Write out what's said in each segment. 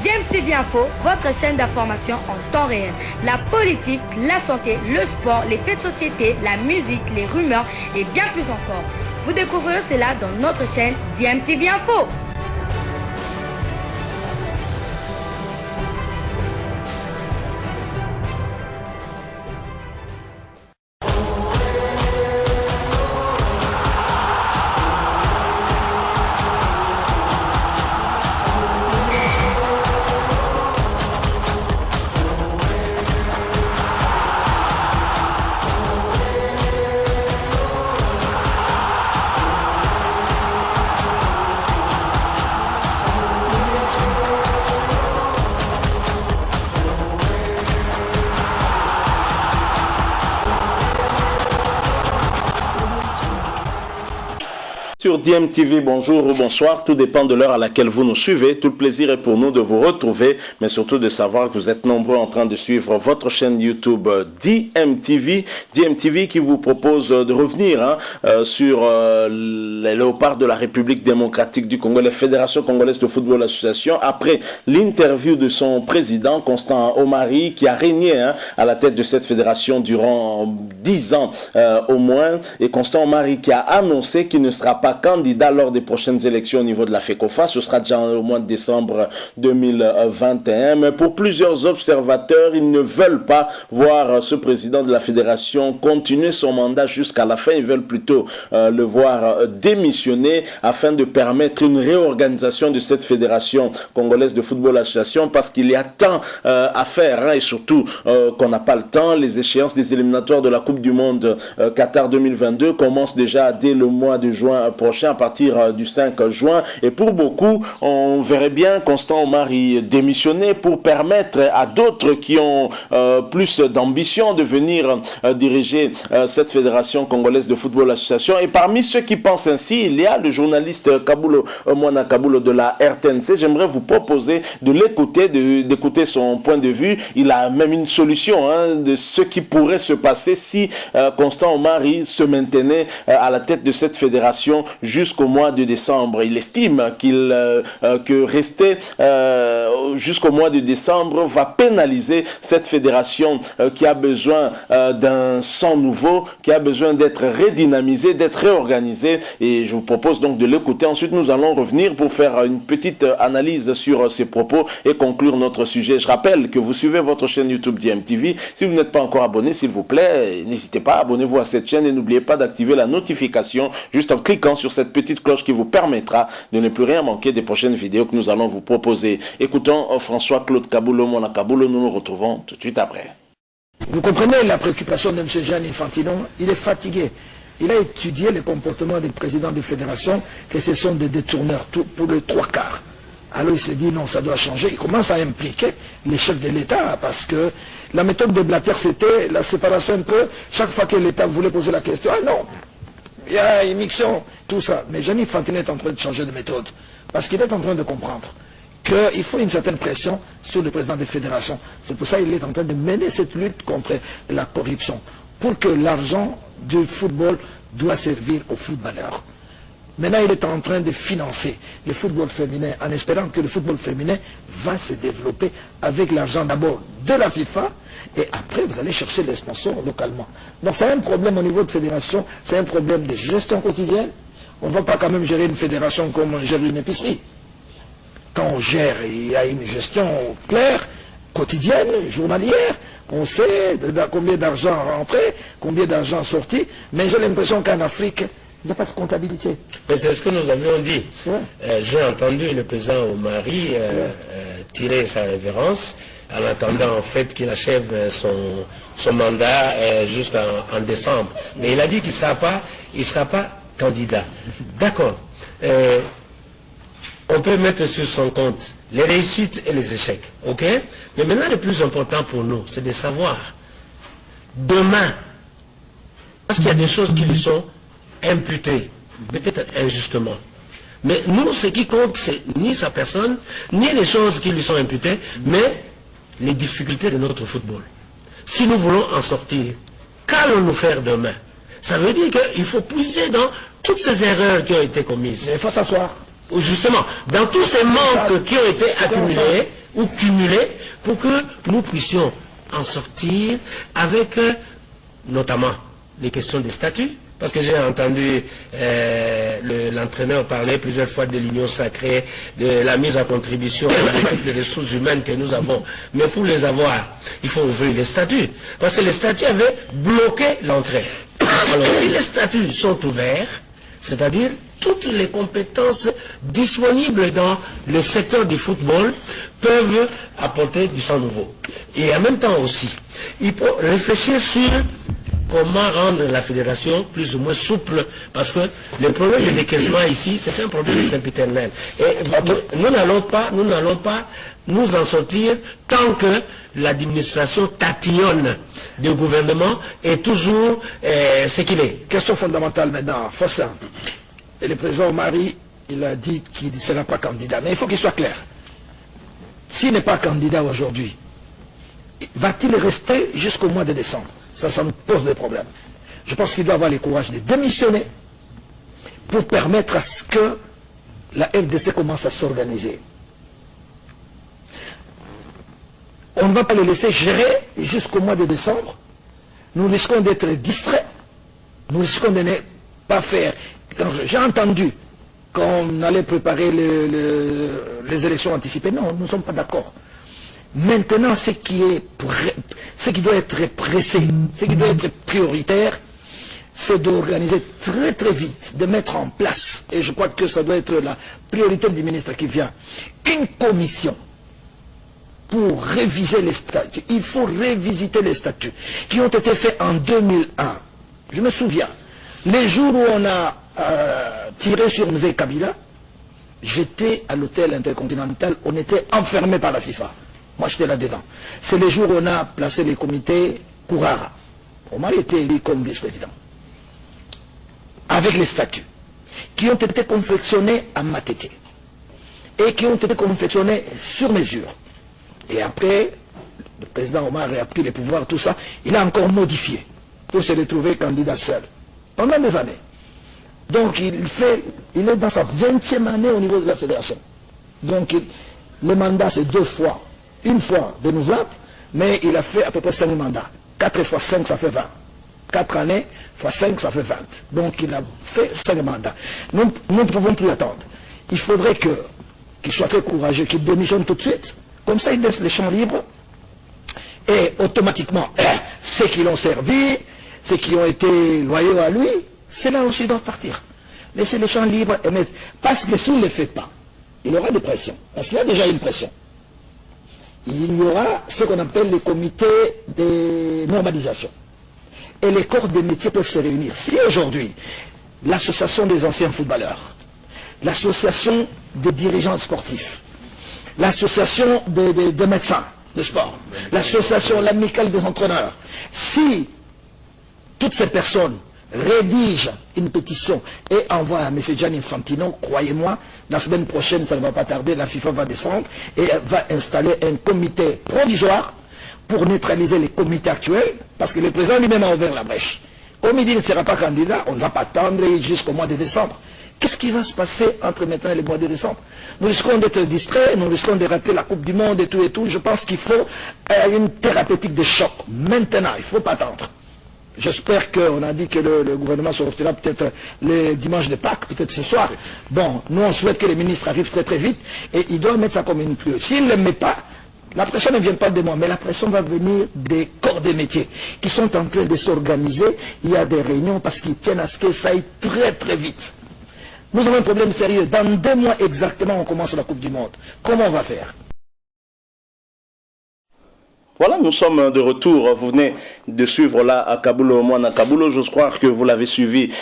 DMTV Info, votre chaîne d'information en temps réel. La politique, la santé, le sport, les faits de société, la musique, les rumeurs et bien plus encore. Vous découvrirez cela dans notre chaîne DMTV Info. Sur DMTV, bonjour ou bonsoir, tout dépend de l'heure à laquelle vous nous suivez. Tout le plaisir est pour nous de vous retrouver, mais surtout de savoir que vous êtes nombreux en train de suivre votre chaîne YouTube DMTV. DMTV qui vous propose de revenir sur les léopards de la République démocratique du Congo, la Fédération congolaise de football association, après l'interview de son président, Constant Omari, qui a régné à la tête de cette fédération durant 10 ans au moins, et Constant Omari qui a annoncé qu'il ne sera pas candidat lors des prochaines élections au niveau de la FECOFA. Ce sera déjà au mois de décembre 2021. Mais pour plusieurs observateurs, ils ne veulent pas voir ce président de la fédération continuer son mandat jusqu'à la fin. Ils veulent plutôt le voir démissionner afin de permettre une réorganisation de cette fédération congolaise de football association, parce qu'il y a tant à faire et surtout qu'on n'a pas le temps. Les échéances des éliminatoires de la Coupe du Monde Qatar 2022 commencent déjà dès le mois de juin prochain, à partir du 5 juin, et pour beaucoup on verrait bien Constant Omari démissionner pour permettre à d'autres qui ont plus d'ambition de venir diriger cette fédération congolaise de football association. Et parmi ceux qui pensent ainsi, il y a le journaliste Kabulo Mwana Kabulo de la RTNC. J'aimerais vous proposer de l'écouter, d'écouter son point de vue. Il a même une solution de ce qui pourrait se passer si Constant Omari se maintenait à la tête de cette fédération jusqu'au mois de décembre. Il estime que rester jusqu'au mois de décembre va pénaliser cette fédération qui a besoin d'un sang nouveau, qui a besoin d'être redynamisée, d'être réorganisée. Et je vous propose donc de l'écouter. Ensuite, nous allons revenir pour faire une petite analyse sur ces propos et conclure notre sujet. Je rappelle que vous suivez votre chaîne YouTube DMTV. Si vous n'êtes pas encore abonné, s'il vous plaît, n'hésitez pas, abonnez-vous à cette chaîne et n'oubliez pas d'activer la notification juste en cliquant sur cette petite cloche qui vous permettra de ne plus rien manquer des prochaines vidéos que nous allons vous proposer. Écoutons François-Claude Kabulo Mwana Kabulo, nous nous retrouvons tout de suite après. Vous comprenez la préoccupation de M. Gianni Infantino? Il est fatigué. Il a étudié le comportement des présidents des fédérations, que ce sont des détourneurs pour les 3/4. Alors il s'est dit non, ça doit changer. Il commence à impliquer les chefs de l'État, parce que la méthode de Blatter, c'était la séparation un peu. Chaque fois que l'État voulait poser la question, ah non, il y a immixtion, tout ça. Mais Gianni Infantino est en train de changer de méthode, parce qu'il est en train de comprendre qu'il faut une certaine pression sur le président des fédérations. C'est pour ça qu'il est en train de mener cette lutte contre la corruption, pour que l'argent du football doit servir aux footballeurs. Maintenant, il est en train de financer le football féminin, en espérant que le football féminin va se développer avec l'argent d'abord de la FIFA, et après vous allez chercher les sponsors localement. Donc c'est un problème au niveau de fédération, c'est un problème de gestion quotidienne. On ne va pas quand même gérer une fédération comme on gère une épicerie. Quand on gère, il y a une gestion claire, quotidienne, journalière. On sait combien d'argent rentré, combien d'argent sorti, mais j'ai l'impression qu'en Afrique, il n'y a pas de comptabilité. Mais c'est ce que nous avions dit. J'ai entendu le président Omari tirer sa révérence en attendant en fait qu'il achève son mandat jusqu'en décembre. Mais il a dit qu'il ne sera pas candidat. D'accord. On peut mettre sur son compte les réussites et les échecs. Ok? Mais maintenant, le plus important pour nous, c'est de savoir demain, parce qu'il y a des choses qui lui sont imputées, peut-être injustement. Mais nous, ce qui compte, c'est ni sa personne, ni les choses qui lui sont imputées, mais les difficultés de notre football. Si nous voulons en sortir, qu'allons-nous faire demain? Ça veut dire qu'il faut puiser dans toutes ces erreurs qui ont été commises. Il faut s'asseoir. Justement, dans tous ces manques qui ont été accumulés, ou cumuler pour que nous puissions en sortir avec notamment les questions des statuts. Parce que j'ai entendu l'entraîneur parler plusieurs fois de l'union sacrée, de la mise à contribution de toutes les ressources humaines que nous avons. Mais pour les avoir, il faut ouvrir les statuts. Parce que les statuts avaient bloqué l'entrée. Alors si les statuts sont ouverts, c'est-à-dire toutes les compétences disponibles dans le secteur du football peuvent apporter du sang nouveau. Et en même temps aussi, il faut réfléchir sur comment rendre la fédération plus ou moins souple, parce que le problème de décaissement ici, c'est un problème sempiternel. Et nous n'allons pas nous en sortir tant que l'administration tatillonne du gouvernement est toujours ce qu'il est. Question fondamentale maintenant, Fossin. Et le président Omari, il a dit qu'il ne sera pas candidat. Mais il faut qu'il soit clair. S'il n'est pas candidat aujourd'hui, va-t-il rester jusqu'au mois de décembre? Ça nous pose des problèmes. Je pense qu'il doit avoir le courage de démissionner pour permettre à ce que la FDC commence à s'organiser. On ne va pas le laisser gérer jusqu'au mois de décembre. Nous risquons d'être distraits. Nous risquons de ne pas faire. J'ai entendu qu'on allait préparer les élections anticipées. Non, nous ne sommes pas d'accord. Maintenant, ce qui doit être pressé, ce qui doit être prioritaire, c'est d'organiser très très vite, de mettre en place, et je crois que ça doit être la priorité du ministre qui vient, une commission pour réviser les statuts. Il faut révisiter les statuts qui ont été faits en 2001. Je me souviens, les jours où on a tiré sur M. Kabila, j'étais à l'hôtel intercontinental, on était enfermé par la FIFA. Moi, j'étais là-dedans. C'est les jours où on a placé les comités Kourara. Omar était élu comme vice-président. Avec les statuts qui ont été confectionnés à Matete et qui ont été confectionnés sur mesure. Et après, le président Omar a pris les pouvoirs, tout ça, il a encore modifié pour se retrouver candidat seul pendant des années. Donc, il est dans sa 20e année au niveau de la fédération. Donc, le mandat, c'est 2 fois. Une fois renouvelable, mais il a fait à peu près 5 mandats. 4 fois 5, ça fait 20. 4 années fois 5, ça fait 20. Donc il a fait 5 mandats. Nous ne pouvons plus attendre. Il faudrait qu'il soit très courageux, qu'il démissionne tout de suite. Comme ça, il laisse les champs libres. Et automatiquement, ceux qui l'ont servi, ceux qui ont été loyaux à lui, c'est là aussi ils doivent partir. Laissez les champs libres et mettre. Parce que s'il ne le fait pas, il aura des pressions. Parce qu'il y a déjà une pression. Il y aura ce qu'on appelle les comités de normalisation. Et les corps de métiers peuvent se réunir. Si aujourd'hui, l'association des anciens footballeurs, l'association des dirigeants sportifs, l'association des médecins de sport, l'association, l'amicale des entraîneurs, si toutes ces personnes rédige une pétition et envoie à M. Gianni Infantino, croyez-moi, la semaine prochaine, ça ne va pas tarder, la FIFA va descendre et va installer un comité provisoire pour neutraliser les comités actuels, parce que le président lui-même a ouvert la brèche. Comme il dit qu'il ne sera pas candidat, on ne va pas attendre jusqu'au mois de décembre. Qu'est-ce qui va se passer entre maintenant et le mois de décembre? Nous risquons d'être distraits, nous risquons de rater la Coupe du Monde et tout et tout. Je pense qu'il faut une thérapeutique de choc. Maintenant, il ne faut pas attendre. J'espère qu'on a dit que le gouvernement sortira peut-être le dimanche de Pâques, peut-être ce soir. Bon, nous on souhaite que les ministres arrivent très très vite et il doit mettre ça comme une priorité. S'il ne le met pas, la pression ne vient pas de moi, mais la pression va venir des corps des métiers qui sont en train de s'organiser. Il y a des réunions parce qu'ils tiennent à ce que ça aille très très vite. Nous avons un problème sérieux. Dans 2 mois exactement, on commence la Coupe du Monde. Comment on va faire? Voilà, nous sommes de retour. Vous venez de suivre là à Kabulo Mwana Kabulo. J'ose croire que vous l'avez suivi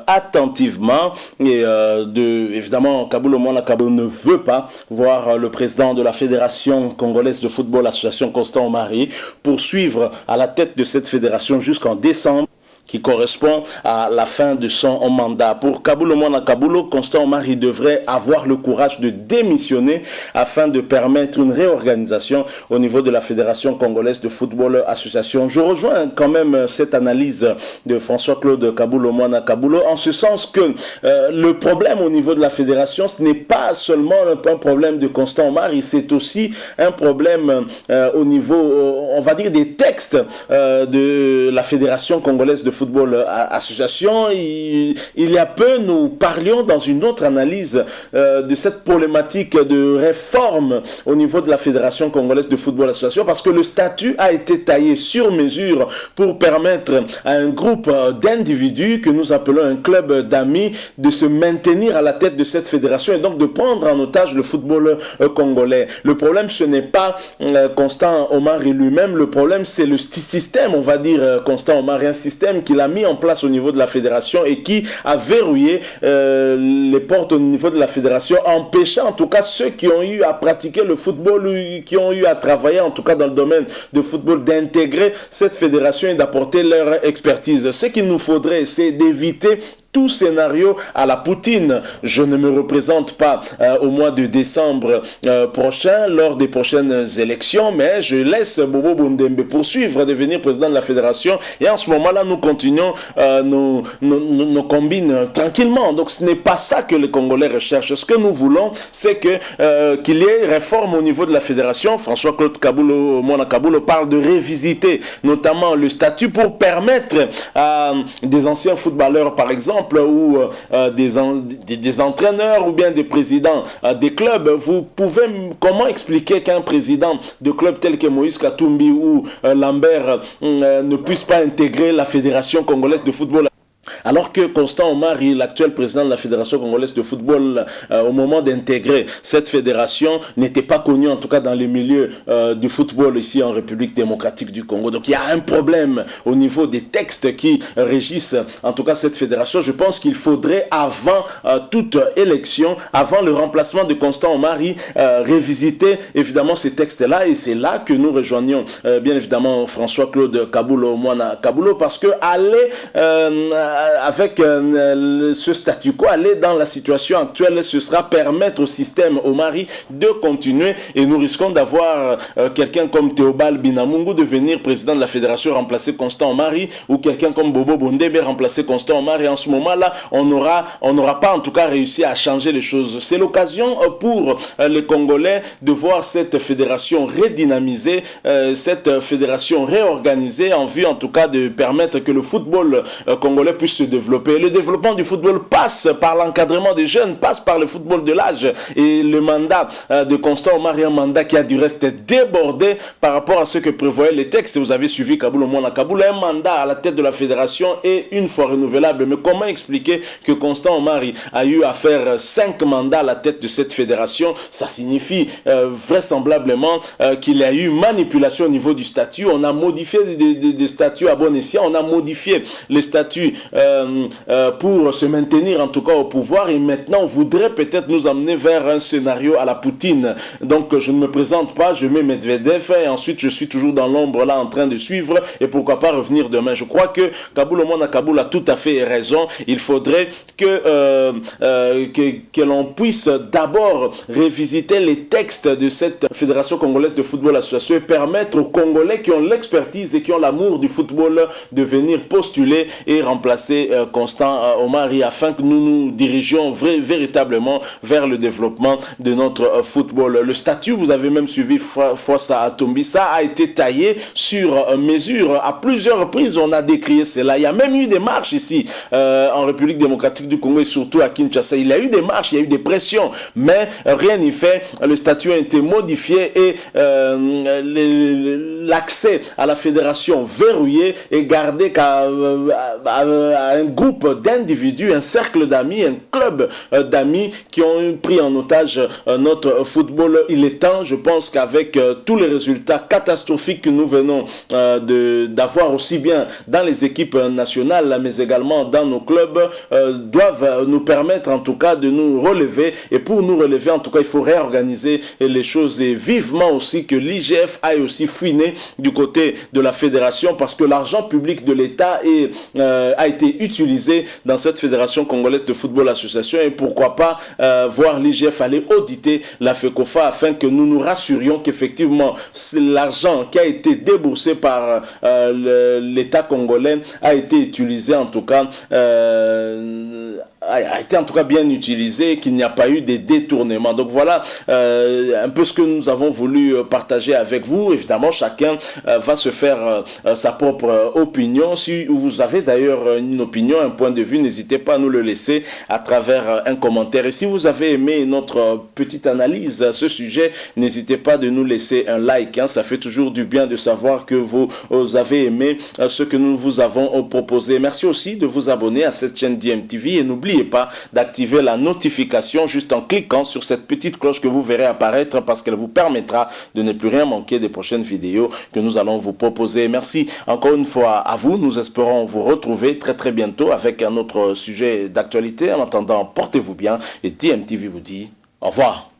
attentivement. Et évidemment, Kabulo Mwana Kabulo ne veut pas voir le président de la Fédération congolaise de football, l'association Constant Omari, poursuivre à la tête de cette fédération jusqu'en décembre, qui correspond à la fin de son mandat. Pour Kabulo Mwana Kabulo, Constant Omari devrait avoir le courage de démissionner afin de permettre une réorganisation au niveau de la Fédération congolaise de football association. Je rejoins quand même cette analyse de François-Claude Kabulo Mwana Kabulo en ce sens que le problème au niveau de la fédération, ce n'est pas seulement un problème de Constant Omari, c'est aussi un problème au niveau, on va dire, des textes de la Fédération congolaise de football association. Il y a peu, nous parlions dans une autre analyse de cette problématique de réforme au niveau de la Fédération congolaise de football association, parce que le statut a été taillé sur mesure pour permettre à un groupe d'individus que nous appelons un club d'amis de se maintenir à la tête de cette fédération et donc de prendre en otage le football congolais. Le problème, ce n'est pas Constant Omari lui-même, le problème c'est le système, on va dire, Constant Omari, un système qu'il a mis en place au niveau de la fédération et qui a verrouillé les portes au niveau de la fédération, empêchant en tout cas ceux qui ont eu à pratiquer le football, qui ont eu à travailler en tout cas dans le domaine de football, d'intégrer cette fédération et d'apporter leur expertise. Ce qu'il nous faudrait, c'est d'éviter tout scénario à la Poutine. Je ne me représente pas au mois de décembre prochain, lors des prochaines élections, mais je laisse Bobo Bundembe poursuivre, devenir président de la fédération, et en ce moment-là, nous continuons nos combines tranquillement. Donc ce n'est pas ça que les Congolais recherchent. Ce que nous voulons, c'est que qu'il y ait réforme au niveau de la fédération. François-Claude Kabulo Mwana Kabulo parle de révisiter notamment le statut pour permettre à des anciens footballeurs, par exemple, ou des entraîneurs ou bien des présidents des clubs. Vous pouvez comment expliquer qu'un président de club tel que Moïse Katumbi ou Lambert ne puisse pas intégrer la Fédération congolaise de football? Alors que Constant Omari, l'actuel président de la Fédération congolaise de football, au moment d'intégrer cette fédération, n'était pas connu en tout cas dans les milieux du football ici en République démocratique du Congo. Donc il y a un problème au niveau des textes qui régissent en tout cas cette fédération. Je pense qu'il faudrait avant toute élection, avant le remplacement de Constant Omari, révisiter évidemment ces textes-là, et c'est là que nous rejoignons bien évidemment François-Claude Kabulo Mwana Kabulo, parce que aller avec ce statu quo, aller dans la situation actuelle, ce sera permettre au système Omari de continuer, et nous risquons d'avoir quelqu'un comme Théobald Binamungu devenir président de la fédération, remplacer Constant Omari, ou quelqu'un comme Bobo Bondebe remplacer Constant Omari. En ce moment-là, on n'aura pas en tout cas réussi à changer les choses. C'est l'occasion pour les Congolais de voir cette fédération redynamisée, cette fédération réorganisée, en vue en tout cas de permettre que le football congolais puisse se développer. Le développement du football passe par l'encadrement des jeunes, passe par le football de l'âge, et le mandat de Constant Omari, un mandat qui a du reste débordé par rapport à ce que prévoyaient les textes. Vous avez suivi Kabulo Mwana Kabulo, un mandat à la tête de la fédération et une fois renouvelable. Mais comment expliquer que Constant Omari a eu à faire 5 mandats à la tête de cette fédération? Ça signifie vraisemblablement qu'il y a eu manipulation au niveau du statut. On a modifié des statuts à bon escient, on a modifié les statuts pour se maintenir en tout cas au pouvoir, et maintenant on voudrait peut-être nous amener vers un scénario à la Poutine. Donc je ne me présente pas, je mets Medvedev et ensuite je suis toujours dans l'ombre là en train de suivre, et pourquoi pas revenir demain. Je crois que Kabulo Mwana Kabulo a tout à fait raison. Il faudrait que l'on puisse d'abord révisiter les textes de cette Fédération congolaise de football association et permettre aux Congolais qui ont l'expertise et qui ont l'amour du football de venir postuler et remplacer Constant Omari, afin que nous nous dirigions véritablement vers le développement de notre football. Le statut, vous avez même suivi Fossa Atombi, ça a été taillé sur mesure. À plusieurs reprises, on a décrié cela. Il y a même eu des marches ici en République démocratique du Congo et surtout à Kinshasa. Il y a eu des marches, il y a eu des pressions, mais rien n'y fait. Le statut a été modifié et l'accès à la fédération verrouillé et gardé un groupe d'individus, un cercle d'amis, un club d'amis qui ont pris en otage notre football. Il est temps, je pense qu'avec tous les résultats catastrophiques que nous venons d'avoir aussi bien dans les équipes nationales mais également dans nos clubs, doivent nous permettre en tout cas de nous relever. Et pour nous relever, en tout cas, il faut réorganiser les choses et vivement aussi que l'IGF aille aussi fouiner du côté de la fédération, parce que l'argent public de l'État a été utilisé dans cette fédération congolaise de football association, et pourquoi pas voir l'IGF aller auditer la FECOFA afin que nous nous rassurions qu'effectivement l'argent qui a été déboursé par l'État congolais a été utilisé en tout cas bien utilisé, qu'il n'y a pas eu de détournements. Donc voilà un peu ce que nous avons voulu partager avec vous. Évidemment, chacun va se faire sa propre opinion. Si vous avez d'ailleurs une opinion, un point de vue, n'hésitez pas à nous le laisser à travers un commentaire. Et si vous avez aimé notre petite analyse à ce sujet, n'hésitez pas de nous laisser un like. Ça fait toujours du bien de savoir que vous avez aimé ce que nous vous avons proposé. Merci aussi de vous abonner à cette chaîne DMTV et n'oubliez pas d'activer la notification juste en cliquant sur cette petite cloche que vous verrez apparaître, parce qu'elle vous permettra de ne plus rien manquer des prochaines vidéos que nous allons vous proposer. Merci encore une fois à vous. Nous espérons vous retrouver très bientôt avec un autre sujet d'actualité. En attendant, portez-vous bien et DMTV vous dit au revoir.